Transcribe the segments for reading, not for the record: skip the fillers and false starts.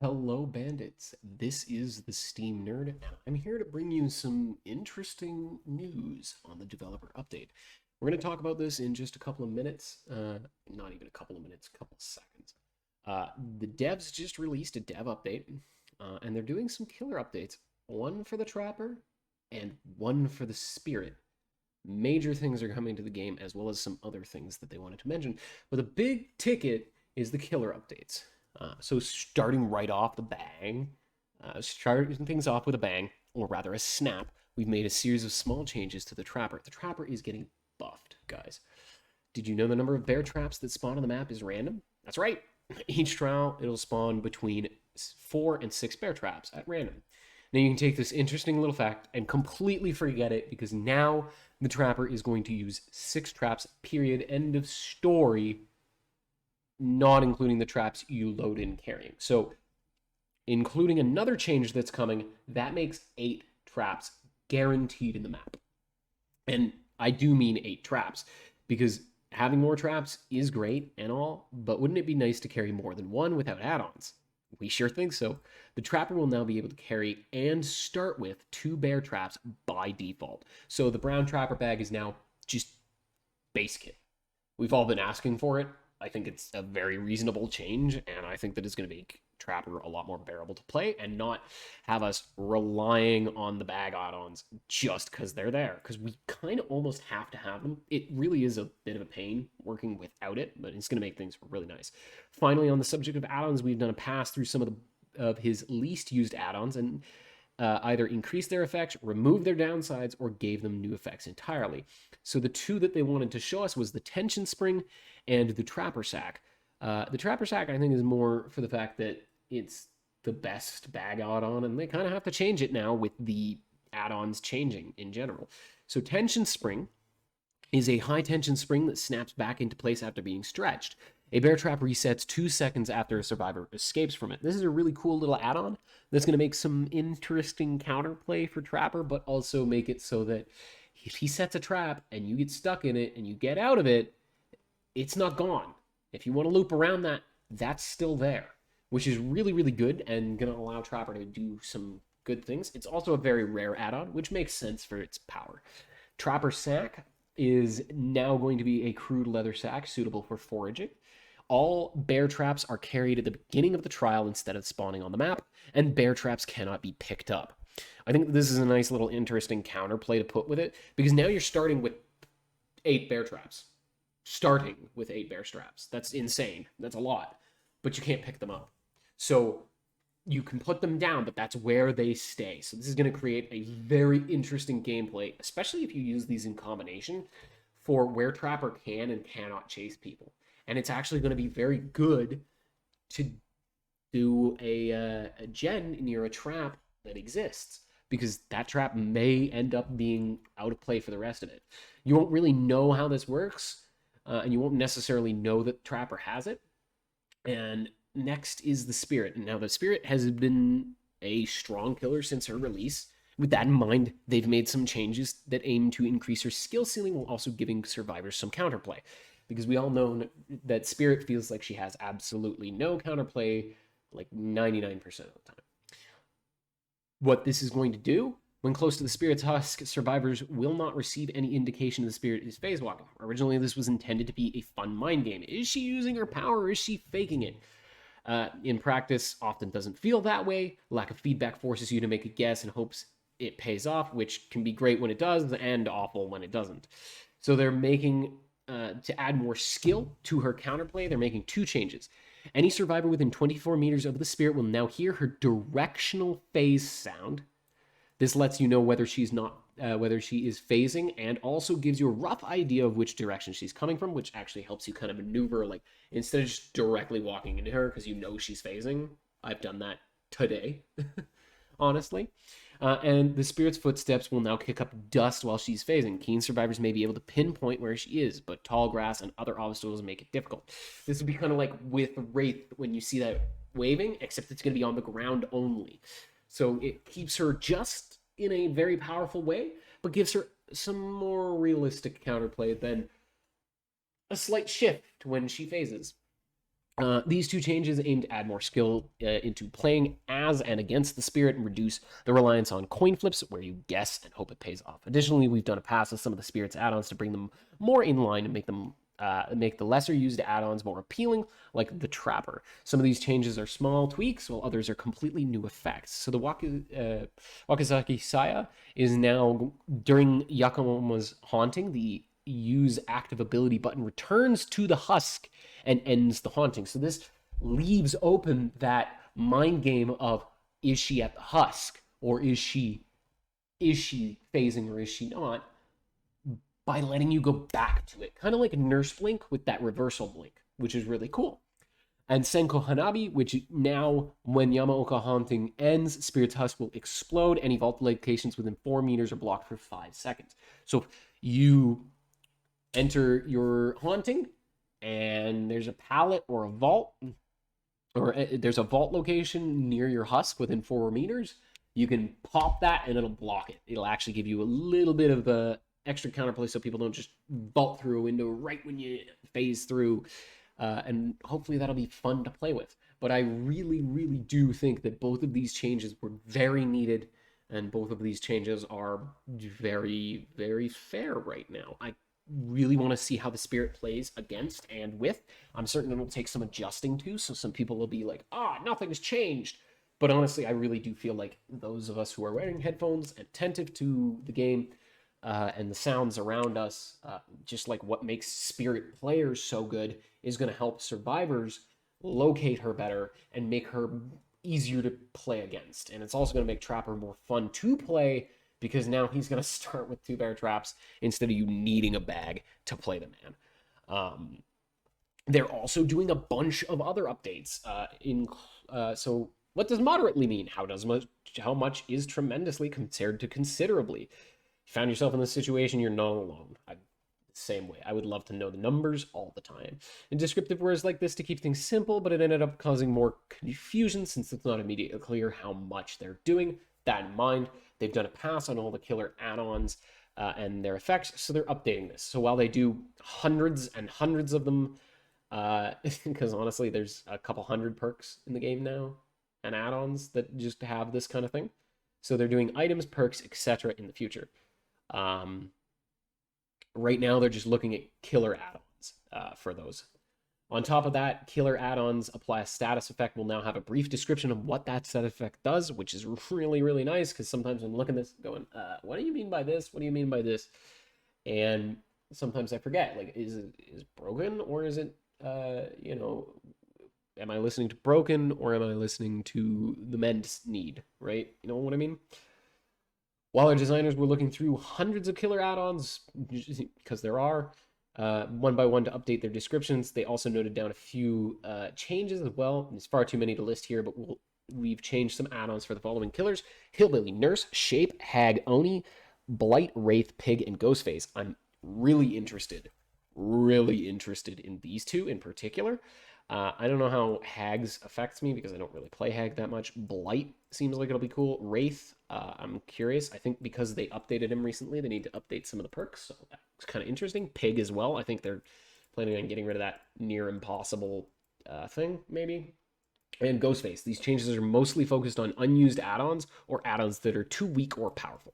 Hello, bandits. This is the Steam Nerd, and I'm here to bring you some interesting news on the developer update. We're going to talk about this in just a couple of minutes. Not even a couple of minutes, a couple of seconds. The devs just released a dev update, and they're doing some killer updates. One for the Trapper, and one for the Spirit. Major things are coming to the game, as well as some other things that they wanted to mention. But the big ticket is the killer updates. So starting right off the bang, starting things off with a bang, or rather a snap, we've made a series of small changes to the Trapper. The Trapper is getting buffed, guys. Did you know the number of bear traps that spawn on the map is random? That's right. Each trial, it'll spawn between 4 and 6 bear traps at random. Now you can take this interesting little fact and completely forget it because now the Trapper is going to use 6 traps, period, end of story, not including the traps you load in carrying. So, including another change that's coming, that makes 8 traps guaranteed in the map. And I do mean 8 traps, because having more traps is great and all, but wouldn't it be nice to carry more than one without add-ons? We sure think so. The Trapper will now be able to carry and start with 2 bear traps by default. So the brown Trapper bag is now just base kit. We've all been asking for it. I think it's a very reasonable change, and I think that it's going to make Trapper a lot more bearable to play and not have us relying on the bag add-ons just because they're there, because we kind of almost have to have them. It really is a bit of a pain working without it, but it's going to make things really nice. Finally, on the subject of add-ons, we've done a pass through some of his least used add-ons and either increased their effects, removed their downsides, or gave them new effects entirely. So the two that they wanted to show us was the Tension Spring and the Trapper Sack. The Trapper Sack, I think, is more for the fact that it's the best bag add-on, and they kind of have to change it now with the add-ons changing in general. So Tension Spring is a high-tension spring that snaps back into place after being stretched. A bear trap resets 2 seconds after a survivor escapes from it. This is a really cool little add-on that's going to make some interesting counterplay for Trapper, but also make it so that if he sets a trap and you get stuck in it and you get out of it, it's not gone. If you want to loop around that, that's still there, which is really, really good and going to allow Trapper to do some good things. It's also a very rare add-on, which makes sense for its power. Trapper Sack is now going to be a crude leather sack suitable for foraging. All bear traps are carried at the beginning of the trial instead of spawning on the map, and bear traps cannot be picked up. I think this is a nice little interesting counterplay to put with it, because now you're starting with 8 bear traps. Starting with 8 bear traps. That's insane. That's a lot. But you can't pick them up. So you can put them down, but that's where they stay. So this is going to create a very interesting gameplay, especially if you use these in combination for where Trapper can and cannot chase people. And it's actually going to be very good to do a gen near a trap that exists, because that trap may end up being out of play for the rest of it. You won't really know how this works, and you won't necessarily know that Trapper has it. And next is the Spirit. Now, the Spirit has been a strong killer since her release. With that in mind, they've made some changes that aim to increase her skill ceiling while also giving survivors some counterplay, because we all know that Spirit feels like she has absolutely no counterplay, like 99% of the time. What this is going to do, when close to the Spirit's husk, survivors will not receive any indication the Spirit is phase walking. Originally, this was intended to be a fun mind game. Is she using her power, or is she faking it? In practice, often doesn't feel that way. Lack of feedback forces you to make a guess and hopes it pays off, which can be great when it does and awful when it doesn't. So they're making, to add more skill to her counterplay, they're making 2 changes. Any survivor within 24 meters of the Spirit will now hear her directional phase sound. This lets you know whether she is phasing, and also gives you a rough idea of which direction she's coming from, which actually helps you kind of maneuver, like, instead of just directly walking into her because you know she's phasing. I've done that today, honestly. And the Spirit's footsteps will now kick up dust while she's phasing. Keen survivors may be able to pinpoint where she is, but tall grass and other obstacles make it difficult. This would be kind of like with Wraith when you see that waving, except it's going to be on the ground only. So it keeps her just in a very powerful way, but gives her some more realistic counterplay than a slight shift when she phases. These two changes aim to add more skill into playing as and against the spirit and reduce the reliance on coin flips where you guess and hope it pays off. Additionally, we've done a pass with some of the spirit's add-ons to bring them more in line and make the lesser used add-ons more appealing, like the Trapper. Some of these changes are small tweaks, while others are completely new effects. So the Wakazaki Saya is now, during Yakumo's haunting, the use active ability button returns to the husk and ends the haunting. So this leaves open that mind game of, is she at the husk, or is she phasing, or is she not, by letting you go back to it, kind of like a nurse blink with that reversal blink, which is really cool. And Senko Hanabi, which now, when Yamaoka haunting ends, Spirit's Husk will explode. Any vault locations within 4 meters are blocked for 5 seconds. So if you enter your haunting and there's a pallet or a vault, or there's a vault location near your husk within 4 meters, you can pop that and it'll block it. It'll actually give you a little bit of a extra counterplay so people don't just vault through a window right when you phase through. And hopefully that'll be fun to play with. But I really, really do think that both of these changes were very needed, and both of these changes are very, very fair right now. I really want to see how the spirit plays against and with. I'm certain it'll take some adjusting to, so some people will be like, nothing's changed. But honestly, I really do feel like those of us who are wearing headphones and attentive to the game and the sounds around us, just like what makes spirit players so good, is going to help survivors locate her better and make her easier to play against. And it's also going to make Trapper more fun to play, because now he's going to start with 2 bear traps instead of you needing a bag to play the man. They're also doing a bunch of other updates. So what does moderately mean? How much is tremendously compared to considerably? You found yourself in this situation, you're not alone. Same way. I would love to know the numbers all the time. And descriptive words like this to keep things simple, but it ended up causing more confusion since it's not immediately clear how much they're doing. That in mind, they've done a pass on all the killer add-ons and their effects, so they're updating this. So while they do hundreds and hundreds of them, because honestly, there's a couple hundred perks in the game now and add-ons that just have this kind of thing. So they're doing items, perks, etc. in the future. Right now, they're just looking at killer add-ons for those. On top of that, killer add-ons apply a status effect. We'll now have a brief description of what that status effect does, which is really, really nice, because sometimes I'm looking at this going, what do you mean by this? What do you mean by this? And sometimes I forget, like, is broken, or is it, am I listening to broken, or am I listening to the men's need, right? You know what I mean? While our designers were looking through hundreds of killer add-ons, because there are, one by one to update their descriptions, they also noted down a few changes as well. There's far too many to list here, but we've changed some add-ons for the following killers: Hillbilly Nurse, Shape, Hag Oni, Blight, Wraith, Pig, and Ghostface. I'm really interested in these two in particular. I don't know how Hags affects me because I don't really play Hag that much. Blight seems like it'll be cool. Wraith, I'm curious. I think because they updated him recently, they need to update some of the perks, so that's kind of interesting. Pig as well. I think they're planning on getting rid of that near impossible thing, maybe. And Ghostface. These changes are mostly focused on unused add-ons or add-ons that are too weak or powerful.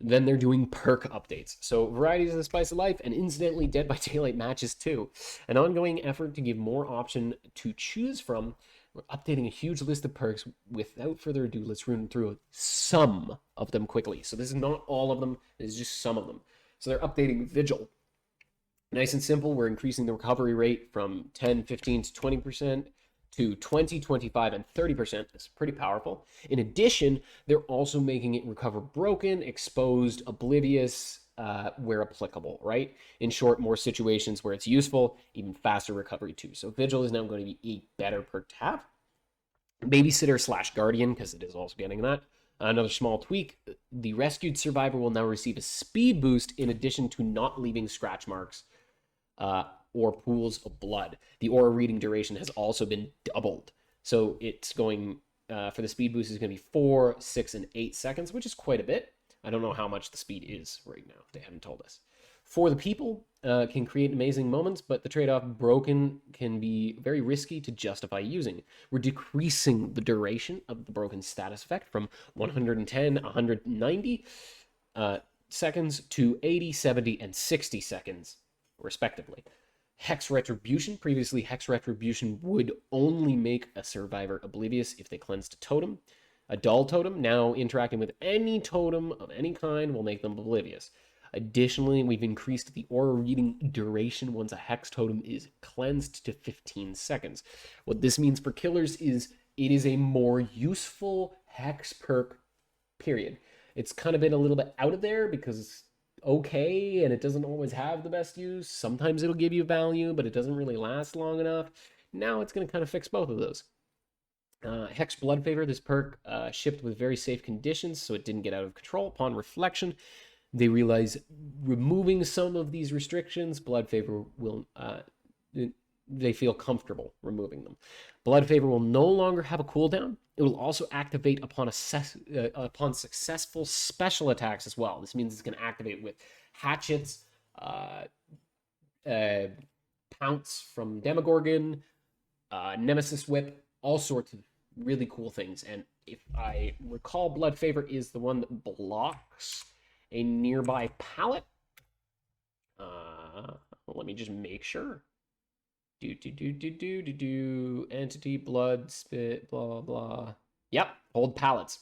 Then they're doing perk updates. So varieties of the spice of life, and incidentally Dead by Daylight matches too. An ongoing effort to give more option to choose from. We're updating a huge list of perks. Without further ado, let's run through some of them quickly. So this is not all of them, this is just some of them. So they're updating Vigil. Nice and simple, we're increasing the recovery rate from 10, 15 to 20%. To 20, 25, and 30%. It's pretty powerful. In addition, they're also making it recover broken, exposed, oblivious, where applicable, right? In short, more situations where it's useful, even faster recovery too. So Vigil is now going to be a better perk to have. Babysitter / Guardian, because it is also getting that. Another small tweak, the rescued survivor will now receive a speed boost in addition to not leaving scratch marks or pools of blood. The aura reading duration has also been doubled. So it's going, for the speed boost, is going to be 4, 6, and 8 seconds, which is quite a bit. I don't know how much the speed is right now. They haven't told us. For the people, can create amazing moments, but the trade-off broken can be very risky to justify using. We're decreasing the duration of the broken status effect from 110, 190 seconds to 80, 70, and 60 seconds, respectively. Hex Retribution. Previously, Hex Retribution would only make a survivor oblivious if they cleansed a totem. A dull totem, now interacting with any totem of any kind, will make them oblivious. Additionally, we've increased the aura reading duration once a hex totem is cleansed to 15 seconds. What this means for killers is it is a more useful hex perk, period. It's kind of been a little bit out of there because okay, and it doesn't always have the best use. Sometimes it'll give you value, but it doesn't really last long enough. Now it's going to kind of fix both of those. Hex Blood Favor, this perk shipped with very safe conditions, so it didn't get out of control. Upon reflection, they realize removing some of these restrictions, Blood Favor will, they feel comfortable removing them. Blood Favor will no longer have a cooldown. It will also activate upon successful special attacks as well. This means it's going to activate with hatchets, pounce from Demogorgon, Nemesis Whip, all sorts of really cool things. And if I recall, Blood Favor is the one that blocks a nearby pallet. Let me just make sure. Entity, blood, spit, blah, blah. Yep, hold pallets.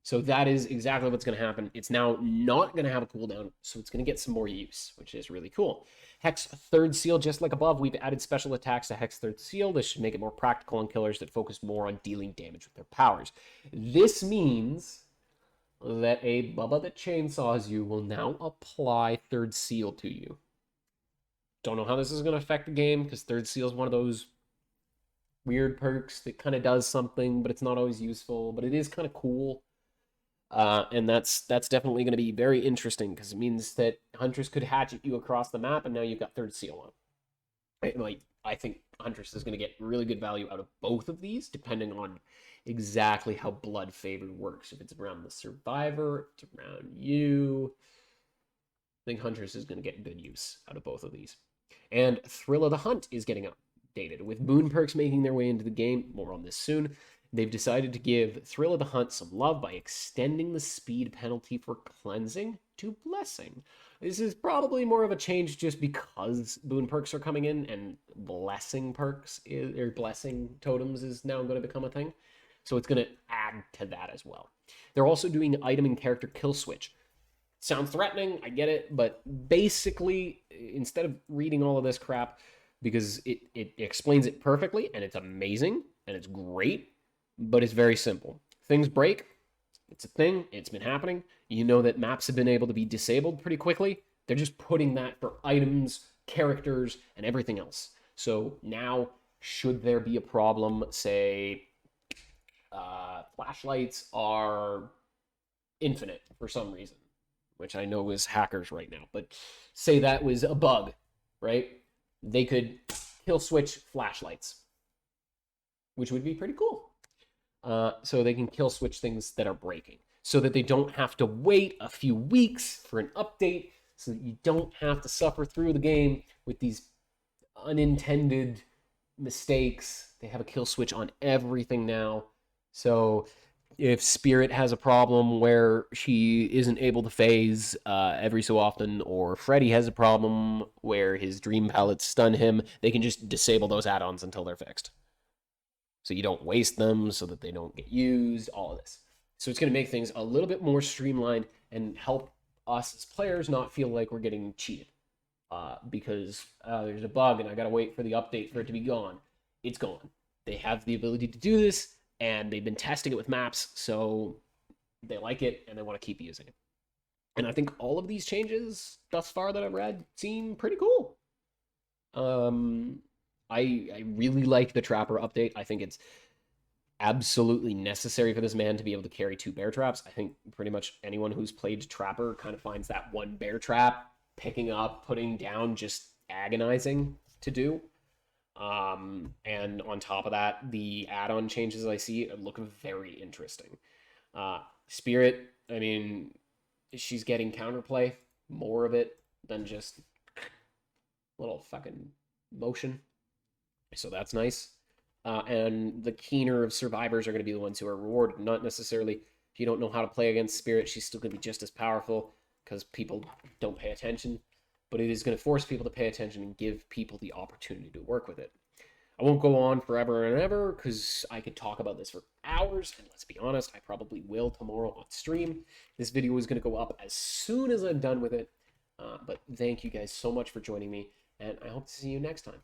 So that is exactly what's going to happen. It's now not going to have a cooldown, so it's going to get some more use, which is really cool. Hex Third Seal, just like above, we've added special attacks to Hex Third Seal. This should make it more practical on killers that focus more on dealing damage with their powers. This means that a Bubba that chainsaws you will now apply Third Seal to you. Don't know how this is going to affect the game, because Third Seal is one of those weird perks that kind of does something, but it's not always useful, but it is kind of cool. And that's definitely going to be very interesting, because it means that Huntress could hatchet you across the map, and now you've got Third Seal on. I think Huntress is going to get really good value out of both of these, depending on exactly how Blood Favor works. If it's around the survivor, it's around you. I think Huntress is going to get good use out of both of these. And Thrill of the Hunt is getting updated. With moon perks making their way into the game, more on this soon, they've decided to give Thrill of the Hunt some love by extending the speed penalty for cleansing to blessing. This is probably more of a change just because boon perks are coming in, and blessing perks or blessing totems is now going to become a thing. So it's going to add to that as well. They're also doing item and character kill switch. Sounds threatening, I get it, but basically, instead of reading all of this crap, because it explains it perfectly, and it's amazing, and it's great, but it's very simple. Things break. It's a thing. It's been happening. You know that maps have been able to be disabled pretty quickly. They're just putting that for items, characters, and everything else. So now, should there be a problem, say, flashlights are infinite for some reason, which I know is hackers right now, but say that was a bug, right? They could kill switch flashlights, which would be pretty cool. So they can kill switch things that are breaking, so that they don't have to wait a few weeks for an update, so that you don't have to suffer through the game with these unintended mistakes. They have a kill switch on everything now. So if Spirit has a problem where she isn't able to phase every so often, or Freddy has a problem where his dream pallets stun him, they can just disable those add-ons until they're fixed. So you don't waste them, so that they don't get used, all of this. So it's going to make things a little bit more streamlined and help us as players not feel like we're getting cheated. Because there's a bug and I got to wait for the update for it to be gone. It's gone. They have the ability to do this, and they've been testing it with maps, so they like it and they want to keep using it. And I think all of these changes thus far that I've read seem pretty cool. I really like the Trapper update. I think it's absolutely necessary for this man to be able to carry 2 bear traps. I think pretty much anyone who's played Trapper kind of finds that 1 bear trap, picking up, putting down, just agonizing to do. And on top of that, the add-on changes I see look very interesting. Spirit, I mean, she's getting counterplay, more of it, than just little fucking motion. So that's nice. And the keener of survivors are going to be the ones who are rewarded. Not necessarily, if you don't know how to play against Spirit, she's still going to be just as powerful because people don't pay attention. But it is going to force people to pay attention and give people the opportunity to work with it. I won't go on forever and ever because I could talk about this for hours. And let's be honest, I probably will tomorrow on stream. This video is going to go up as soon as I'm done with it. But thank you guys so much for joining me. And I hope to see you next time.